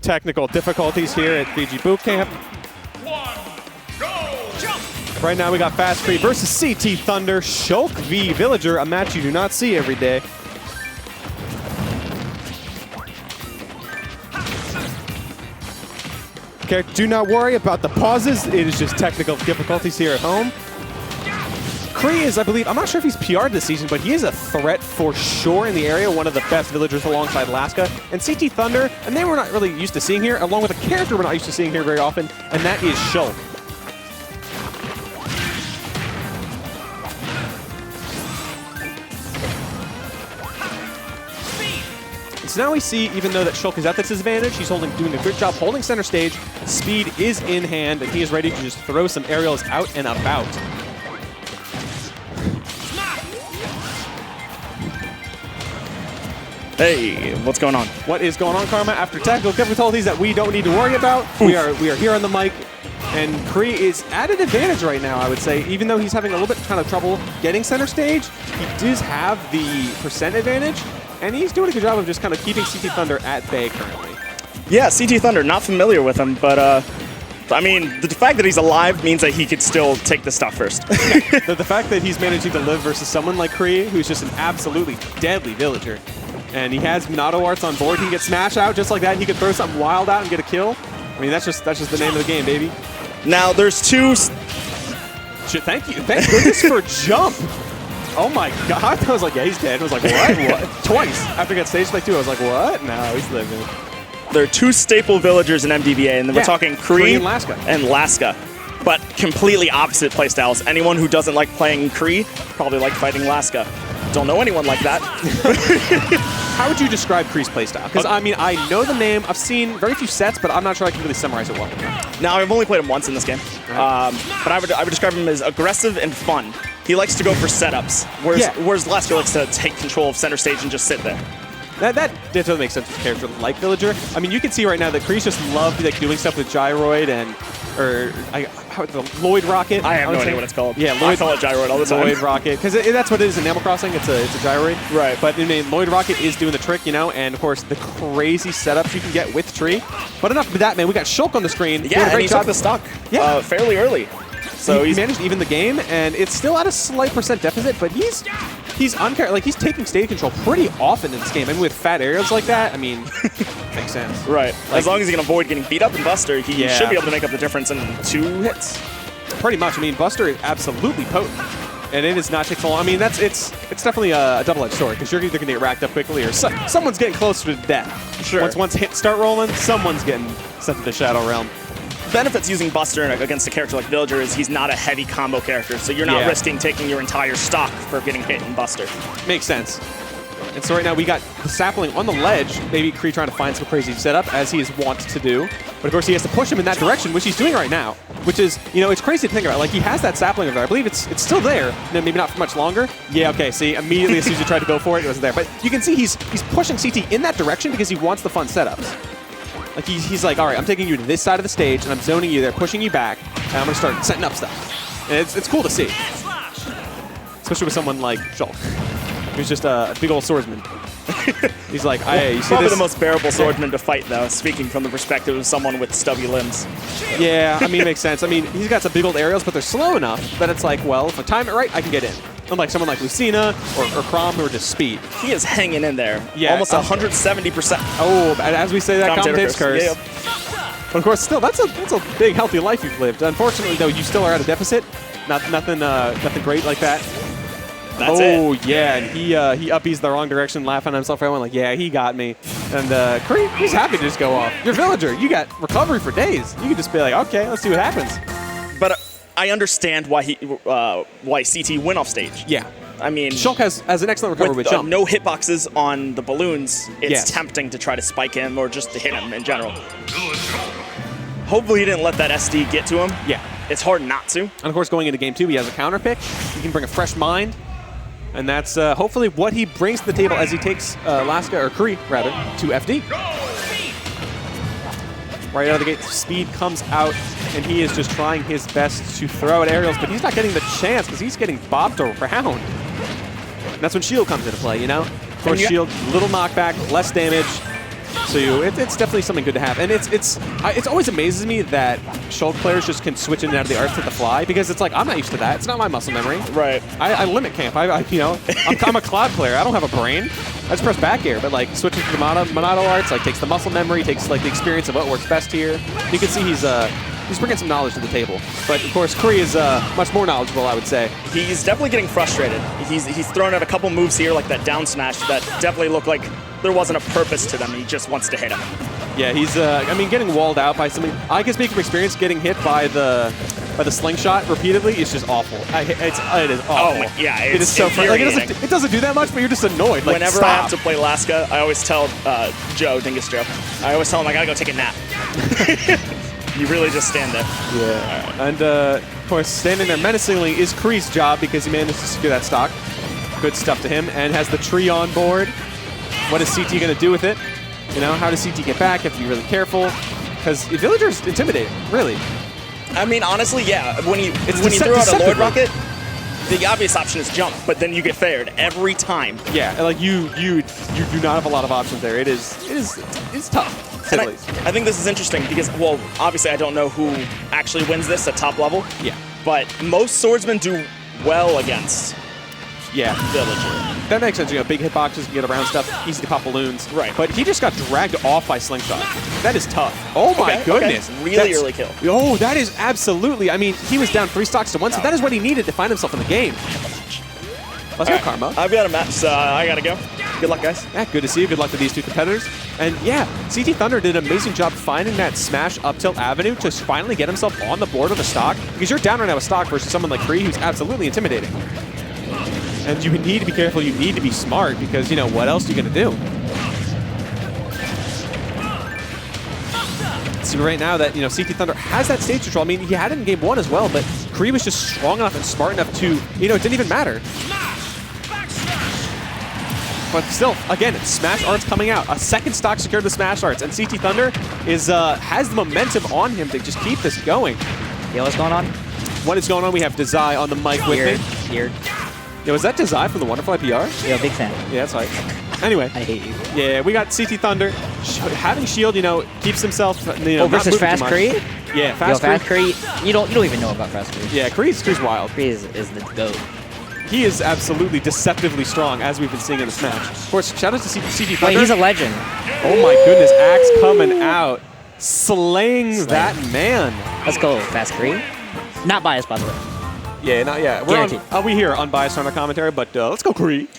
technical difficulties here at VGBootCamp. Right now we got fastcree versus CT Thunder, Shulk v Villager, a match you do not see every day. Okay, do not worry about the pauses. It is just technical difficulties here at home. Cree is, I believe, I'm not sure if he's PR'd this season, but he is a threat for sure in the area, one of the best villagers alongside Laska. And CT Thunder, and they were not really used to seeing here, along with a character we're not used to seeing here very often, and that is Shulk. So now we see, even though that Shulk is at this disadvantage, he's doing a good job holding center stage. Speed is in hand, and he is ready to just throw some aerials out and about. Hey, what's going on? What is going on, Karma? After technical difficulties that we don't need to worry about, we are here on the mic, and Cree is at an advantage right now, I would say. Even though he's having a little bit kind of trouble getting center stage, he does have the percent advantage, and he's doing a good job of just kind of keeping CT Thunder at bay currently. Yeah, CT Thunder, not familiar with him, but I mean, the fact that he's alive means that he could still take the stuff first. the fact that he's managing to live versus someone like Cree, who's just an absolutely deadly villager. And he has Monado arts on board. He can get smashed out just like that, and he could throw something wild out and get a kill. I mean, that's just the name of the game, baby. Now, there's two... Shit, thank you. Thank goodness for jump. Oh my god. I was like, yeah, he's dead. I was like, what? Twice. After I got stage like 2, I was like, what? No, he's living. There are two staple villagers in MDVA, and we're talking Cree and Laska. But completely opposite playstyles. Anyone who doesn't like playing Cree probably like fighting Laska. Don't know anyone like that. How would you describe Kree's playstyle? Because, I mean, I know the name. I've seen very few sets, but I'm not sure I can really summarize it well. Now, I've only played him once in this game. Right. But I would describe him as aggressive and fun. He likes to go for setups, whereas Laska likes to take control of center stage and just sit there. That doesn't make sense with a character like Villager. I mean, you can see right now that Kree's just loved like doing stuff with Gyroid and the Lloyd Rocket. I have no idea what it's called. Yeah, I call it Gyroid all the time. Lloyd Rocket, because that's what it is in Animal Crossing. It's a Gyroid. Right. But I mean, Lloyd Rocket is doing the trick, you know, and of course the crazy setups you can get with Tree. But enough of that, man. We got Shulk on the screen. Yeah, and he took the stock fairly early. So he managed to even the game, and it's still at a slight percent deficit, but he's he's taking stage control pretty often in this game. I mean, with fat aerials like that, I mean, makes sense. Right. Like, as long as he can avoid getting beat up in Buster, he should be able to make up the difference in 2 hits. Pretty much. I mean, Buster is absolutely potent, and it is not taking long. I mean, it's definitely a double-edged sword, because you're either going to get racked up quickly or someone's getting closer to death. Sure. Once hits start rolling, someone's getting sent to the Shadow Realm. Benefits using Buster against a character like Villager is he's not a heavy combo character, so you're not risking taking your entire stock for getting hit in Buster. Makes sense. And so right now we got the sapling on the ledge, maybe Cree trying to find some crazy setup, as he is wont to do. But of course he has to push him in that direction, which he's doing right now. Which is, you know, it's crazy to think about. Like, he has that sapling over there. I believe it's still there. No, maybe not for much longer. Yeah, okay, see, immediately as soon as you tried to go for it, it wasn't there. But you can see he's pushing CT in that direction because he wants the fun setups. Like, he's like, all right, I'm taking you to this side of the stage, and I'm zoning you there, pushing you back, and I'm going to start setting up stuff. And it's cool to see. Especially with someone like Shulk, who's just a big old swordsman. He's like, you see probably this? the most bearable swordsman to fight, though, speaking from the perspective of someone with stubby limbs. Yeah, I mean, it makes sense. I mean, he's got some big old aerials, but they're slow enough that it's like, well, if I time it right, I can get in. Unlike someone like Lucina or Crom, who are just speed. He is hanging in there. Yeah, almost 170%. Oh, as we say that, commentator's curse. Yep. But of course, still, that's a big, healthy life you've lived. Unfortunately, though, you still are at a deficit. Nothing great like that. That's it. Yeah, and he uppies the wrong direction, laughing at himself. Everyone like, yeah, he got me. And Cree, he's happy to just go off. You're Villager. You got recovery for days. You can just be like, okay, let's see what happens. But I understand why CT went off stage. Yeah. I mean, Shulk has an excellent recovery with jump. No hitboxes on the balloons. It's tempting to try to spike him or just to hit him in general. Hopefully he didn't let that SD get to him. Yeah. It's hard not to. And of course, going into game 2, he has a counter pick. He can bring a fresh mind. And that's hopefully what he brings to the table as he takes Laska, or Cree, rather, to FD. Right out of the gate, speed comes out, and he is just trying his best to throw at aerials, but he's not getting the chance because he's getting bopped around. And that's when shield comes into play, you know? Of course, shield, little knockback, less damage. So you. It's definitely something good to have, and it's always amazes me that Shulk players just can switch in and out of the arts at the fly, because it's like, I'm not used to that. It's not my muscle memory. Right. I limit camp. I'm a cloud player. I don't have a brain. I just press back air, but like switching to the Monado arts like takes the muscle memory, takes like the experience of what works best here. You can see he's bringing some knowledge to the table. But of course, Kree is much more knowledgeable, I would say. He's definitely getting frustrated. He's thrown out a couple moves here, like that down smash, that definitely look like there wasn't a purpose to them. He just wants to hit him. Yeah, he's getting walled out by something. I can speak from experience. Getting hit by the slingshot repeatedly is just awful. It is awful. Oh my, yeah, it is so funny. Like, it doesn't do that much, but you're just annoyed. Like, whenever I have to play Laska, I always tell Dingus Joe, I always tell him I gotta go take a nap. You really just stand there. Yeah. Right. And of course, standing there menacingly is Kree's job, because he managed to secure that stock. Good stuff to him, and has the tree on board. What is CT going to do with it? You know, how does CT get back? You have to be really careful, because Villager's intimidating, really. I mean, honestly, yeah. When you throw out a Lord Rocket, the obvious option is jump, but then you get fared every time. Yeah, like you do not have a lot of options there. It's tough. And I think this is interesting because, well, obviously I don't know who actually wins this at top level. Yeah. But most swordsmen do well against Villager. That makes sense. You know, big hitboxes, can get around stuff, easy to pop balloons. Right. But he just got dragged off by Slingshot. That is tough. Oh my goodness. Okay. Really early kill. Oh, that is absolutely. I mean, he was down 3 stocks to 1, so that is what he needed to find himself in the game. Let's go, Karma. I've got a match, so I gotta go. Good luck, guys. Yeah, good to see you. Good luck to these two competitors. And yeah, CT Thunder did an amazing job finding that smash up tilt avenue to finally get himself on the board with a stock, because you're down right now with stock versus someone like Kree, who's absolutely intimidating. And you need to be careful. You need to be smart, because, you know, what else are you going to do? See right now that, you know, CT Thunder has that stage control. I mean, he had it in game 1 as well, but Kree was just strong enough and smart enough to, you know, it didn't even matter. But still, again, Smash Arts coming out. A second stock secured with Smash Arts, and CT Thunder has the momentum on him to just keep this going. Yo, what's going on? What is going on? We have Desai on the mic with me. Weird. Yeah, was that Desai from the Wonderfly PR? Yeah, big fan. Yeah, that's right. Anyway. I hate you. Yeah, we got CT Thunder. Having shield, you know, keeps himself, you know, versus fastcree? Yeah, fastcree. You don't even know about fastcree. Yeah, Kree's wild. Kree is the GOAT. He is absolutely deceptively strong, as we've been seeing in this match. Of course, shout out to CT Thunder. Wait, he's a legend. Oh my goodness, Axe coming out, slaying that man. Let's go, fastcree. Not biased, by the way. Yeah, not yet. We here unbiased on our commentary, but let's go Kree.